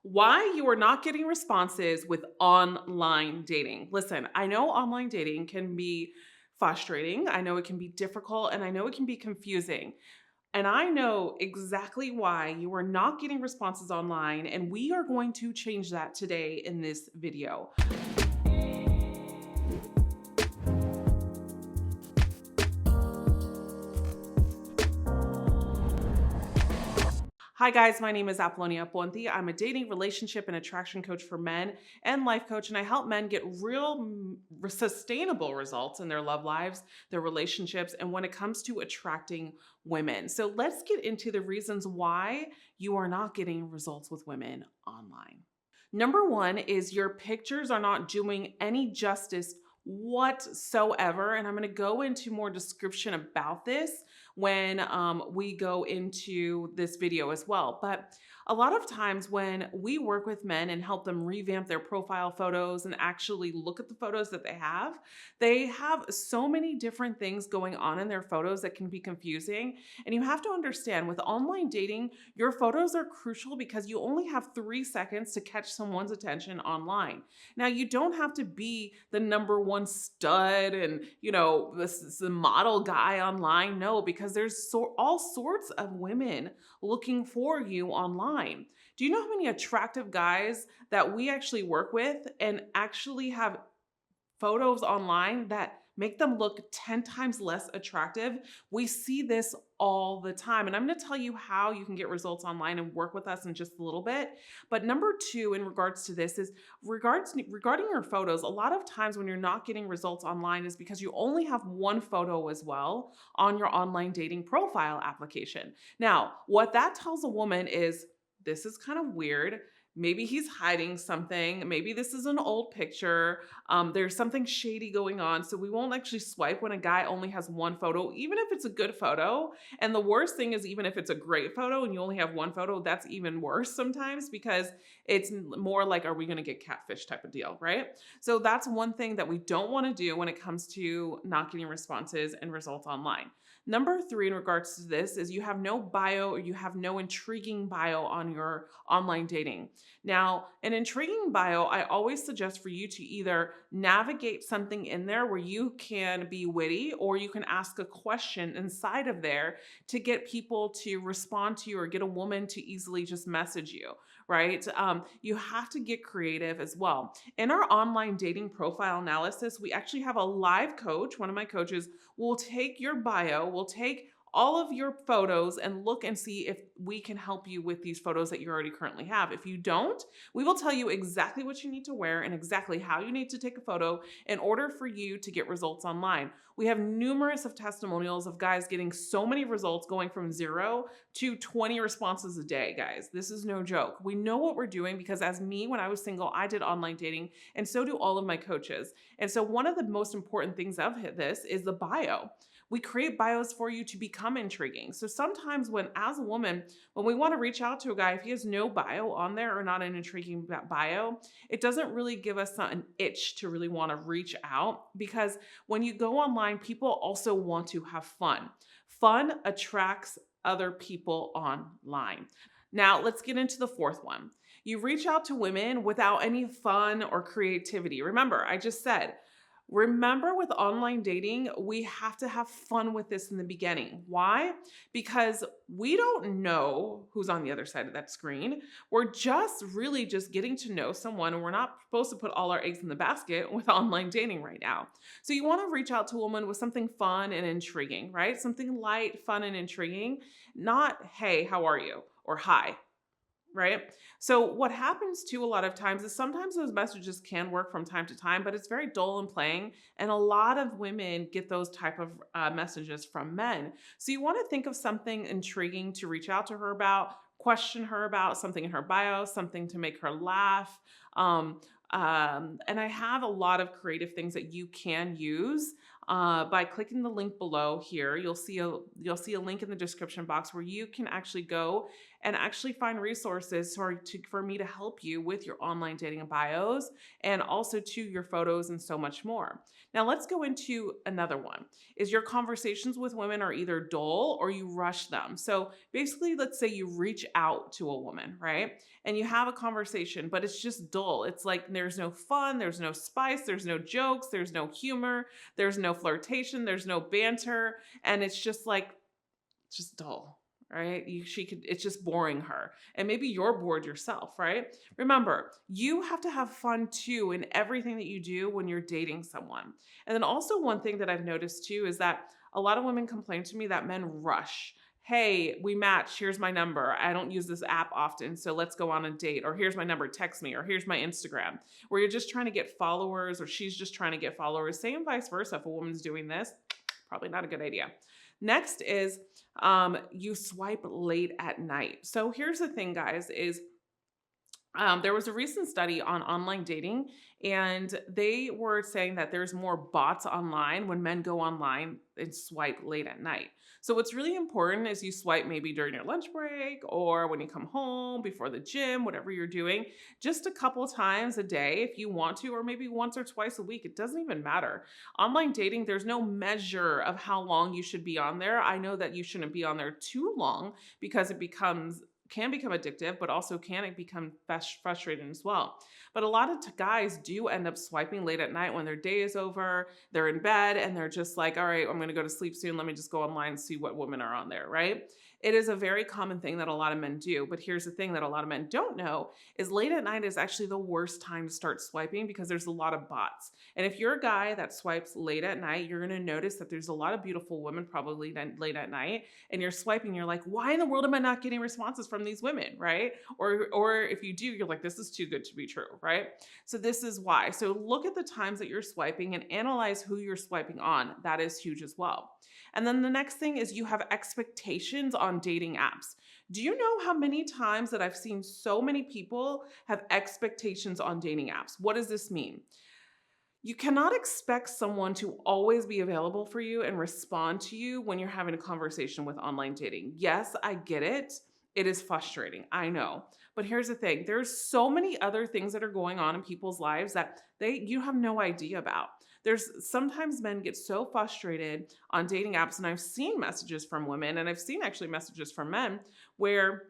Why you are not getting responses with online dating. Listen, I know online dating can be frustrating. I know it can be difficult and I know it can be confusing. And I know exactly why you are not getting responses online. And we are going to change that today in this video. Hi, guys. My name is Apollonia Ponti. I'm a dating, relationship, and attraction coach for men and life coach, and I help men get real sustainable results in their love lives, their relationships, and when it comes to attracting women. So let's get into the reasons why you are not getting results with women online. Number one is your pictures are not doing any justice whatsoever. And I'm going to go into more description about this when we go into this video as well. But a lot of times when we work with men and help them revamp their profile photos and actually look at the photos that they have so many different things going on in their photos that can be confusing. And you have to understand with online dating, your photos are crucial because you only have 3 seconds to catch someone's attention online. Now, you don't have to be the number one stud and, this is the model guy online. No, because there's all sorts of women looking for you online. Do you know how many attractive guys that we actually work with and actually have photos online that make them look 10 times less attractive? We see this all the time. And I'm going to tell you how you can get results online and work with us in just a little bit. But number two, in regards to this, is regarding your photos. A lot of times when you're not getting results online is because you only have one photo as well on your online dating profile application. Now, what that tells a woman is this is kind of weird. Maybe he's hiding something. Maybe this is an old picture. There's something shady going on. So we won't actually swipe when a guy only has one photo, even if it's a good photo. And the worst thing is, even if it's a great photo and you only have one photo, that's even worse sometimes because it's more like, are we going to get catfish type of deal, right? So that's one thing that we don't want to do when it comes to not getting responses and results online. Number three, in regards to this, is you have no bio or you have no intriguing bio on your online dating. Now, an intriguing bio, I always suggest for you to either navigate something in there where you can be witty or you can ask a question inside of there to get people to respond to you or get a woman to easily just message you, right? You have to get creative as well. In our online dating profile analysis, we actually have a live coach. One of my coaches will take your bio, will take all of your photos and look and see if we can help you with these photos that you already currently have. If you don't, we will tell you exactly what you need to wear and exactly how you need to take a photo in order for you to get results online. We have numerous of testimonials of guys getting so many results, going from 0 to 20 responses a day, guys. This is no joke. We know what we're doing because as me, when I was single, I did online dating, and so do all of my coaches. And so one of the most important things of this is the bio. We create bios for you to become intriguing. So sometimes as a woman, when we want to reach out to a guy, if he has no bio on there or not an intriguing bio, it doesn't really give us an itch to really want to reach out, because when you go online, people also want to have fun. Fun attracts other people online. Now, let's get into the fourth one. You reach out to women without any fun or creativity. Remember, I just said, remember, with online dating, we have to have fun with this in the beginning. Why? Because we don't know who's on the other side of that screen. We're just really just getting to know someone, and we're not supposed to put all our eggs in the basket with online dating right now. So you want to reach out to a woman with something fun and intriguing, right? Something light, fun, and intriguing. Not, hey, how are you? Or hi. Right? So what happens too a lot of times is sometimes those messages can work from time to time, but it's very dull and plain. And a lot of women get those type of messages from men. So you want to think of something intriguing to reach out to her about, question her about, something in her bio, something to make her laugh. And I have a lot of creative things that you can use. By clicking the link below here, you'll see a link in the description box where you can actually go and actually find resources for me to help you with your online dating bios and also to your photos and so much more. Now let's go into another one. Is your conversations with women are either dull or you rush them. So basically, let's say you reach out to a woman, right? And you have a conversation, but it's just dull. It's like there's no fun, there's no spice, there's no jokes, there's no humor, there's no flirtation, there's no banter, and it's just like just dull, right? She could, it's just boring her. And maybe you're bored yourself, right? Remember, you have to have fun too in everything that you do when you're dating someone. And then also one thing that I've noticed too is that a lot of women complain to me that men rush. Hey, we match. Here's my number. I don't use this app often, so let's go on a date. Or here's my number, text me. Or here's my Instagram. Where you're just trying to get followers, or she's just trying to get followers. Same vice versa. If a woman's doing this, probably not a good idea. Next is you swipe late at night. So here's the thing, guys, is there was a recent study on online dating, and they were saying that there's more bots online when men go online and swipe late at night. So what's really important is you swipe maybe during your lunch break or when you come home before the gym, whatever you're doing, just a couple times a day if you want to, or maybe once or twice a week. It doesn't even matter. Online dating, there's no measure of how long you should be on there. I know that you shouldn't be on there too long because it can become addictive, but also can it become frustrating as well. But a lot of guys do end up swiping late at night when their day is over, they're in bed, and they're just like, all right, I'm going to go to sleep soon. Let me just go online and see what women are on there, right? It is a very common thing that a lot of men do. But here's the thing that a lot of men don't know is late at night is actually the worst time to start swiping because there's a lot of bots. And if you're a guy that swipes late at night, you're going to notice that there's a lot of beautiful women probably late at night, and you're swiping, you're like, why in the world am I not getting responses from these women, right? Or if you do, you're like, this is too good to be true, right? So this is why. So look at the times that you're swiping and analyze who you're swiping on. That is huge as well. And then the next thing is you have expectations on dating apps. Do you know how many times that I've seen so many people have expectations on dating apps? What does this mean? You cannot expect someone to always be available for you and respond to you when you're having a conversation with online dating. Yes, I get it. It is frustrating. I know. But here's the thing. There's so many other things that are going on in people's lives that you have no idea about. There's sometimes men get so frustrated on dating apps, and I've seen messages from women, and I've seen actually messages from men where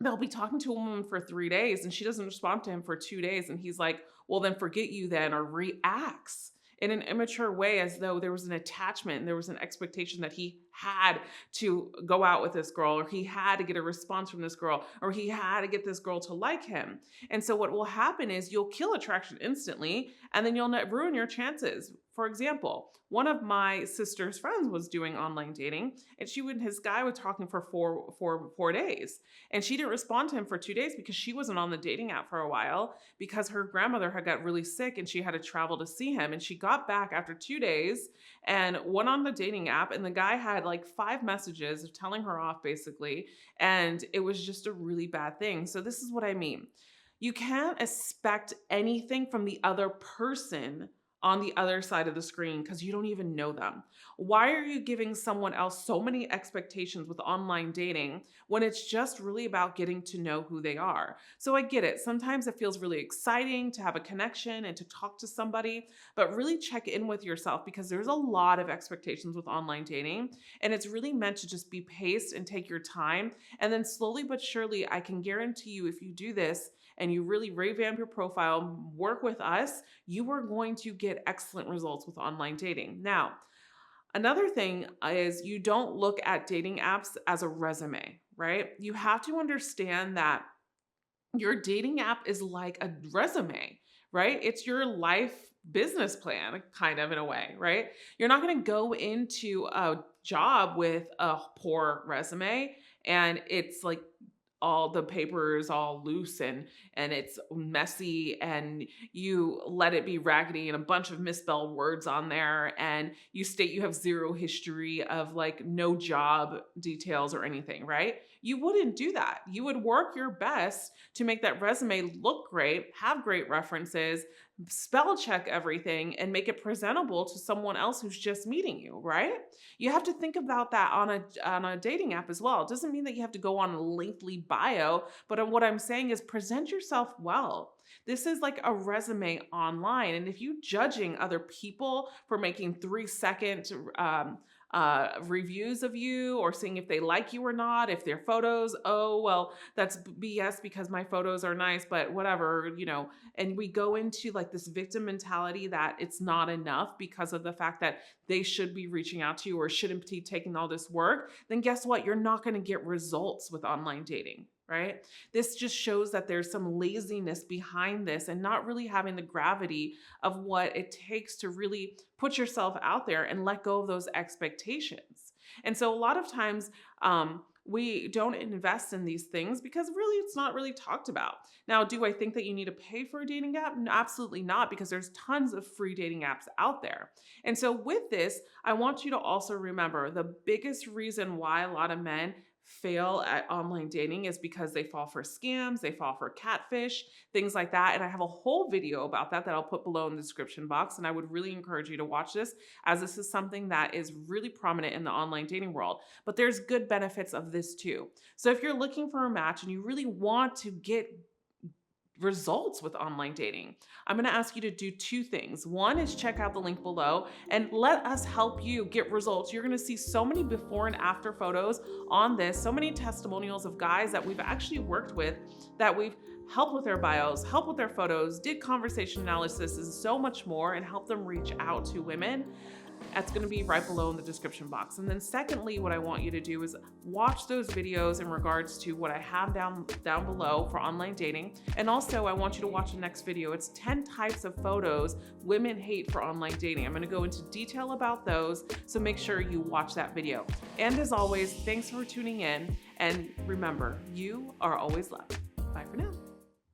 they'll be talking to a woman for 3 days and she doesn't respond to him for 2 days. And he's like, well, then forget you then, or reacts in an immature way as though there was an attachment and there was an expectation that he had to go out with this girl, or he had to get a response from this girl, or he had to get this girl to like him. And so what will happen is you'll kill attraction instantly, and then you'll ruin your chances. For example, one of my sister's friends was doing online dating, and she and his guy were talking for four days. And she didn't respond to him for 2 days because she wasn't on the dating app for a while because her grandmother had got really sick and she had to travel to see him. And she got back after 2 days and went on the dating app, and the guy had like 5 messages of telling her off basically. And it was just a really bad thing. So this is what I mean. You can't expect anything from the other person on the other side of the screen because you don't even know them. Why are you giving someone else so many expectations with online dating when it's just really about getting to know who they are? So I get it. Sometimes it feels really exciting to have a connection and to talk to somebody, but really check in with yourself because there's a lot of expectations with online dating, and it's really meant to just be paced and take your time. And then slowly but surely, I can guarantee you, if you do this and you really revamp your profile, work with us, you are going to get excellent results with online dating. Now, another thing is you don't look at dating apps as a resume, right? You have to understand that your dating app is like a resume, right? It's your life business plan, kind of in a way, right? You're not going to go into a job with a poor resume and it's like all the paper is all loose and it's messy, and you let it be raggedy and a bunch of misspelled words on there, and you state you have zero history of like no job details or anything, right? you wouldn't do that. You would work your best to make that resume look great, have great references, spell check everything, and make it presentable to someone else who's just meeting you, right? You have to think about that on a dating app as well. It doesn't mean that you have to go on a lengthy bio, but what I'm saying is present yourself well. This is like a resume online. And if you judging other people for making 3-second reviews of you or seeing if they like you or not, if their photos, oh, well, that's BS because my photos are nice, but whatever, and we go into like this victim mentality that it's not enough because of the fact that they should be reaching out to you or shouldn't be taking all this work, then guess what? You're not going to get results with online dating. Right? This just shows that there's some laziness behind this and not really having the gravity of what it takes to really put yourself out there and let go of those expectations. And so a lot of times we don't invest in these things because really it's not really talked about. Now, do I think that you need to pay for a dating app? No, absolutely not, because there's tons of free dating apps out there. And so with this, I want you to also remember the biggest reason why a lot of men fail at online dating is because they fall for scams, they fall for catfish, things like that. And I have a whole video about that I'll put below in the description box. And I would really encourage you to watch this, as this is something that is really prominent in the online dating world. But there's good benefits of this too. So if you're looking for a match and you really want to get results with online dating, I'm going to ask you to do 2 things. One is check out the link below and let us help you get results. You're going to see so many before and after photos on this, so many testimonials of guys that we've actually worked with, that we've helped with their bios, helped with their photos, did conversation analysis and so much more, and help them reach out to women. That's going to be right below in the description box. And then secondly, what I want you to do is watch those videos in regards to what I have down below for online dating. And also I want you to watch the next video. It's 10 types of photos women hate for online dating. I'm going to go into detail about those, so make sure you watch that video. And as always, thanks for tuning in. And remember, you are always loved. Bye for now.